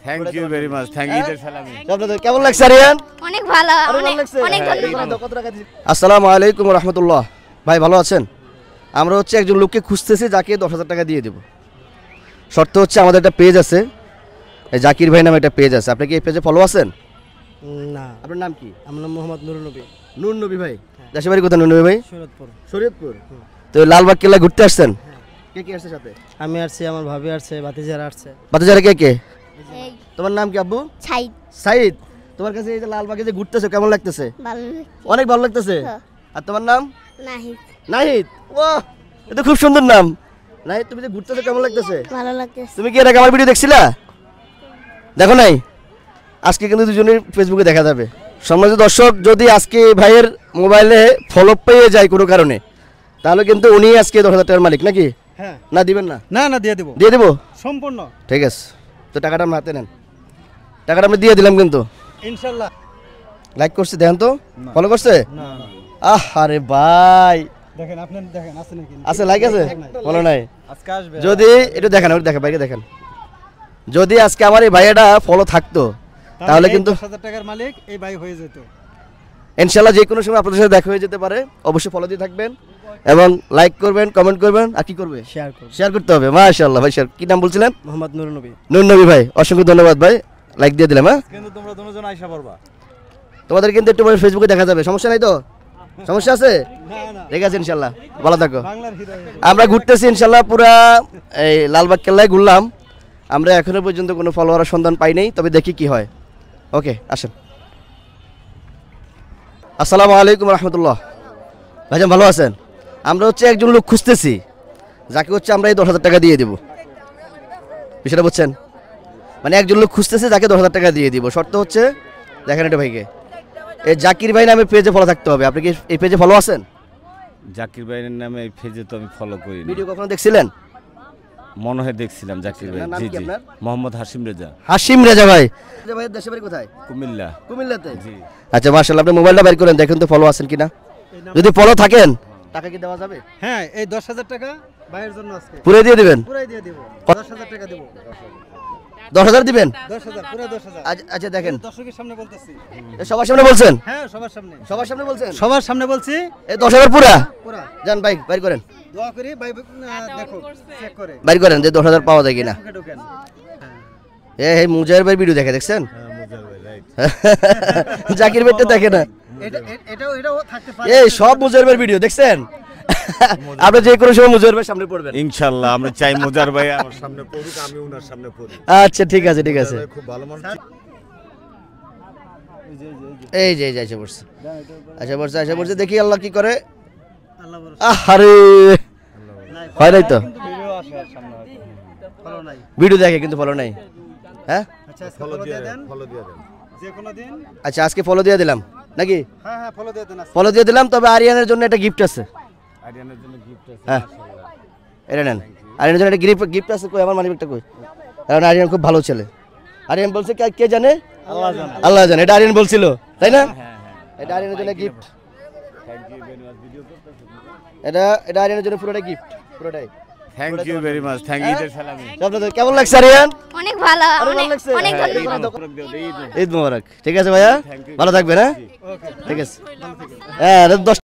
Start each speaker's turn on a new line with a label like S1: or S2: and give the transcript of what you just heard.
S1: Thank you very much, thank you ঈদের সালামি।
S2: আপনাদের কেমন লাগছে আরিয়ান?
S3: অনেক ভালো,
S2: অনেক ধন্যবাদ। আসসালামু আলাইকুম ওয়া রাহমাতুল্লাহ। ভাই ভালো আছেন? আমরা হচ্ছে একজন লোককে খুঁজতেছি যাকে 10,000 টাকা দিয়ে দেব। শর্ত হচ্ছে আমাদের একটা পেজ আছে, এই জাকির ভাই নামে একটা পেজ আছে। আপনি কি এই পেজে ফলো আছেন?
S4: না।
S2: আপনার নাম কি?
S4: আমার নাম মোহাম্মদ নুরুল নবী।
S2: নুরুল নবী ভাই। দেশের বাড়ি কোথায় নুরুল নবী ভাই?
S4: শরীয়তপুর।
S2: শরীয়তপুর। তো লালবাগ কেল্লা ঘুরতে আসছেন? কে কে আসছে সাথে?
S4: আমি আসছি, আমার ভাবি আসছে, ভাতিজারা আসছে।
S2: ভাতিজারা কে কে?
S3: এই
S2: তোমার নাম কি আব্বু?
S3: ছাইদ
S2: সাইদ। তোমার কাছে এই যে লালবাগে যে ঘুরতেছো কেমন লাগতেছে?
S3: ভালো
S2: অনেক ভালো লাগতেছে।
S3: হ্যাঁ।
S2: আর তোমার নাম?
S3: নাহিদ
S2: নাহিদ। ওয়াহ, এটা খুব সুন্দর নাম। নাহিদ, তুমি যে ঘুরতেছো কেমন লাগতেছে?
S3: ভালো লাগতেছে।
S2: তুমি কি এর আগে আমার ভিডিও দেখছিলা? দেখো নাই? আজকে কিন্তু দুজনের ফেসবুকে দেখা যাবে। সম্মানিত দর্শক, যদি আজকে ভাইয়ের মোবাইলে ফলো পেয়ে যায় কোনো কারণে, তাহলে কিন্তু উনি আজকে 10,000 টাকার মালিক নাকি?
S4: হ্যাঁ।
S2: না দিবেন না?
S4: না না, দিয়ে দেব
S2: দিয়ে দেবো?
S4: সম্পূর্ণ।
S2: ঠিক আছে, তো টাকাটা আমরা হাতে নেন। টাকাটা আমরা দিয়ে দিলাম কিন্তু।
S4: ইনশাআল্লাহ।
S2: লাইক করছে দেখেন তো, ফলো করছে?
S4: না না,
S2: আরে ভাই,
S4: দেখেন আপনি দেখেন আছে নাকি?
S2: আছে লাইক আছে? ফলো নাই?
S4: আজকে আসবে।
S2: যদি একটু দেখেন, ওটা দেখেন, বাইরে দেখেন। যদি আজকে আমার এই ভাইয়াটা ফলো থাকতো তাহলে কিন্তু
S4: 10,000 টাকার মালিক এই ভাই হয়ে যেত।
S2: ইনশাআল্লাহ যে কোনো সময় আপনাদের সাথে দেখা হয়ে যেতে পারে। অবশ্যই ফলো দিয়ে থাকবেন এবং লাইক করবেন, কমেন্ট করবেন, আর কি করবে?
S4: শেয়ার করুন।
S2: শেয়ার করতে হবে। মাশাআল্লাহ ভাই, শেয়ার। কি নাম বলছিলেন?
S4: মোহাম্মদ নুরুল নবী।
S2: নুরুল নবী ভাই, অসংখ্য ধন্যবাদ ভাই, লাইক দিয়ে দিলাম। হ্যাঁ,
S4: কিন্তু তোমরা দুজন আইসা পারবা।
S2: তোমাদের কিন্তু একটু পরে ফেসবুকে দেখা যাবে, সমস্যা নাই তো? সমস্যা আছে?
S4: না না,
S2: ঠিক আছে, ইনশাআল্লাহ ভালো থাকো।
S4: বাংলার হিরো।
S2: আমরা ঘুরতেছি ইনশাআল্লাহ, পুরা এই লালবাগ কেল্লায় ঘুরলাম। আমরা এখনো পর্যন্ত কোনো ফলোয়ারের সন্ধান পাই নাই, তবে দেখি কি হয়। ওকে, আসেন। আসসালামু আলাইকুম রহমতুল্লাহ। ভাইজান ভালো আছেন? আমরা হচ্ছে একজন লোক খুঁজতেছি যাকে হচ্ছে আমরা এই 10,000 টাকা দিয়ে দেব। বিষয়টা বুঝছেন? মানে একজন লোক খুঁজতেছে যাকে 10,000 টাকা দিয়ে দিব। শর্ত হচ্ছে, দেখেন এটা ভাইকে, এই জাকির ভাই নামে পেজে ফলো থাকতে হবে। আপনি কি এই পেজে ফলো আছেন?
S1: জাকির ভাইয়ের নামে এই পেজে তো আমি ফলো করি।
S2: ভিডিও কখনো দেখছিলেন?
S1: মনে হয় দেখছিলাম জাকির ভাই।
S2: নাম
S1: জি
S2: কি
S1: জি,
S2: আপনার?
S1: মোহাম্মদ হাশিম রেজা,
S2: হাশিম রেজা ভাই। রেজা ভাইয়ের দেশের বাড়ি কোথায়?
S1: কুমিল্লা।
S2: কুমিল্লাতে।
S1: জি।
S2: আচ্ছা মাশাআল্লাহ, আপনি মোবাইলটা বের করেন, দেখেন তো ফলো আছেন কিনা। যদি ফলো থাকেন টাকা কি দেওয়া যাবে?
S4: হ্যাঁ, এই 10,000 টাকা ভাইয়ের জন্য আজকে
S2: পুরো দিয়ে দিবেন?
S4: পুরাই দিয়ে দেব। 10,000 টাকা দেব।
S2: 10,000 দিবেন?
S4: 10,000, পুরো 10,000।
S2: আচ্ছা দেখেন,
S4: দর্শকের সামনে বলতেছি।
S2: এ সবার সামনে বলছেন?
S4: হ্যাঁ, সবার সামনে।
S2: সবার সামনে বলছেন?
S4: সবার সামনে বলছি।
S2: এই 10,000 পুরা
S4: পুরা।
S2: যান ভাই, বাইর করেন।
S4: দোয়া করি ভাই, দেখো চেক করে।
S2: বাইর করেন যে 10,000 পাওয়া যায় কিনা।
S4: ঢুকে ঢুকেন।
S2: এই মুজাহির ভাই ভিডিও দেখে দেখছেন?
S1: হ্যাঁ, মুজার ভাই, রাইট।
S2: জাকির ভাইটা দেখে না।
S4: এটাও থাকতে পারে।
S2: এই সব মুজাহির ভাইয়ের ভিডিও দেখছেন? আপনি যে কোনো সময় মুজাহির ভাই সামনে পড়বেন।
S1: ইনশাআল্লাহ আমরা চাই মুজার ভাই আমার সামনে পড়ুক, আমি ওনার সামনে পড়ি।
S2: আচ্ছা ঠিক আছে, ঠিক আছে।
S1: খুব ভালো মানুষ।
S2: এই যে এসে পড়ছে, এসে পড়ছে, দেখি আল্লাহ কি করে।
S4: আল্লাহ বড়।
S2: আরে হয় নাই তো,
S4: কিন্তু ভিডিও আসে আর সামনে হয়তো। ফলো নাই।
S2: ভিডিও দেখে কিন্তু ফলো নাই। হ্যাঁ
S4: আচ্ছা, ফলো দিয়ে দেন।
S1: ফলো দিয়ে দেন।
S4: যে কোনো দিন।
S2: আচ্ছা, আজকে ফলো দিয়ে দিলাম নাকি?
S4: হ্যাঁ হ্যাঁ, ফলো দিয়ে দেন আজকে।
S2: ফলো দিয়ে দিলাম, তবে আরিয়ানের জন্য একটা গিফট আছে।
S1: আরিয়ানের জন্য গিফট আছে।
S2: হ্যাঁ,
S1: মাশাআল্লাহ।
S2: এটা নেন। আরিয়ানের জন্য একটা গিফট আছে। কই আমার মানিব্যাগটা কই? কারণ আরিয়ান খুব ভালো ছেলে। আরিয়ান বলছে কে জানে?
S4: আল্লাহ জানে।
S2: আল্লাহ জানে। এটা আরিয়ান বলছিল, তাই না?
S1: হ্যাঁ হ্যাঁ,
S2: এটা আরিয়ানের জন্য gift.
S1: Thank you very much. Video করতেছেন?
S2: এটা আরিয়ানের জন্য পুরোটা গিফট, পুরোটাই।
S1: Thank you very much, thank you ঈদের সালামি।
S2: আপনাদের কেমন লাগছে আরিয়ান?
S3: অনেক ভালো,
S2: আরো ভালো লাগছে?
S3: অনেক
S1: হ্যাঁ,
S3: ধন্যবাদ।
S2: ঈদ মোবারক। ঠিক আছে ভাইয়া, ভালো থাকবেন। হ্যাঁ
S4: ওকে।
S2: ঠিক আছে। হ্যাঁ 10